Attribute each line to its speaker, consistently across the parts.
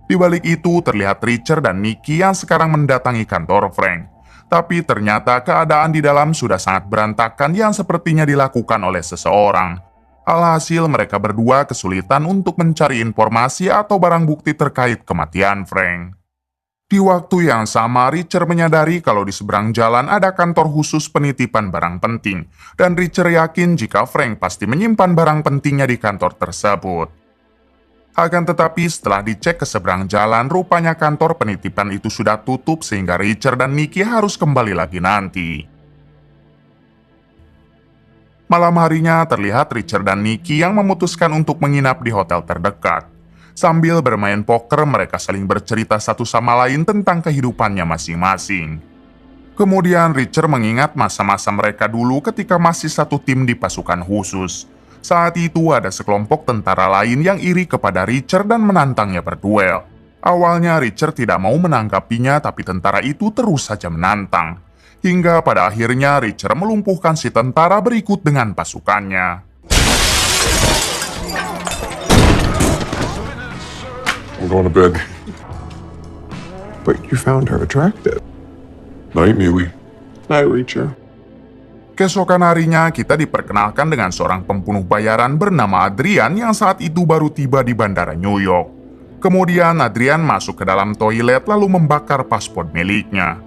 Speaker 1: Di balik itu terlihat Richard dan Nicky yang sekarang mendatangi kantor Frank. Tapi ternyata keadaan di dalam sudah sangat berantakan yang sepertinya dilakukan oleh seseorang. Alhasil mereka berdua kesulitan untuk mencari informasi atau barang bukti terkait kematian Frank. Di waktu yang sama, Richard menyadari kalau di seberang jalan ada kantor khusus penitipan barang penting, dan Richard yakin jika Frank pasti menyimpan barang pentingnya di kantor tersebut. Akan tetapi setelah dicek ke seberang jalan, rupanya kantor penitipan itu sudah tutup sehingga Richard dan Nicky harus kembali lagi nanti. Malam harinya terlihat Richard dan Nicky yang memutuskan untuk menginap di hotel terdekat. Sambil bermain poker, mereka saling bercerita satu sama lain tentang kehidupannya masing-masing. Kemudian Richard mengingat masa-masa mereka dulu ketika masih satu tim di pasukan khusus. Saat itu ada sekelompok tentara lain yang iri kepada Richard dan menantangnya berduel. Awalnya Richard tidak mau menanggapinya, tapi tentara itu terus saja menantang. Hingga pada akhirnya Richard melumpuhkan si tentara berikut dengan pasukannya.
Speaker 2: I'm going to bed.
Speaker 3: But you found her attractive.
Speaker 2: Night, Neely.
Speaker 3: Night, Reacher.
Speaker 1: Keesokan harinya kita diperkenalkan dengan seorang pembunuh bayaran bernama Adrian yang saat itu baru tiba di bandara New York. Kemudian Adrian masuk ke dalam toilet lalu membakar paspor miliknya.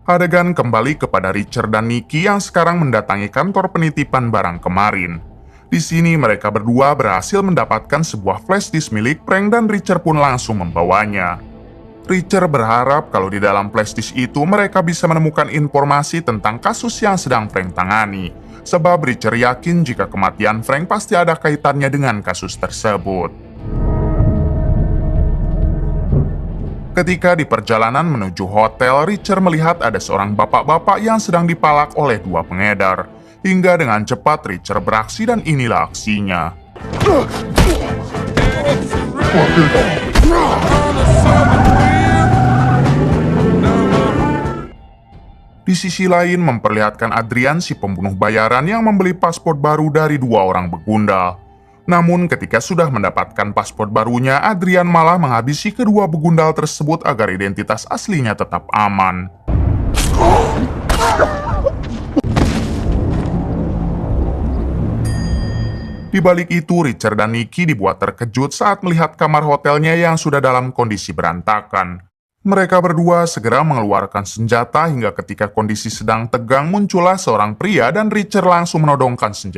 Speaker 1: Adegan kembali kepada Richard dan Nicky yang sekarang mendatangi kantor penitipan barang kemarin. Di sini mereka berdua berhasil mendapatkan sebuah flash disk milik Frank dan Richard pun langsung membawanya. Richard berharap kalau di dalam flash disk itu mereka bisa menemukan informasi tentang kasus yang sedang Frank tangani, sebab Richard yakin jika kematian Frank pasti ada kaitannya dengan kasus tersebut. Ketika di perjalanan menuju hotel, Richard melihat ada seorang bapak-bapak yang sedang dipalak oleh dua pengedar. Hingga dengan cepat Richard beraksi dan inilah aksinya. Di sisi lain memperlihatkan Adrian si pembunuh bayaran yang membeli paspor baru dari dua orang begundal. Namun ketika sudah mendapatkan paspor barunya, Adrian malah menghabisi kedua begundal tersebut agar identitas aslinya tetap aman. Di balik itu, Richard dan Nicky dibuat terkejut saat melihat kamar hotelnya yang sudah dalam kondisi berantakan. Mereka berdua segera mengeluarkan senjata hingga ketika kondisi sedang tegang muncullah seorang pria dan Richard langsung menodongkan senjata.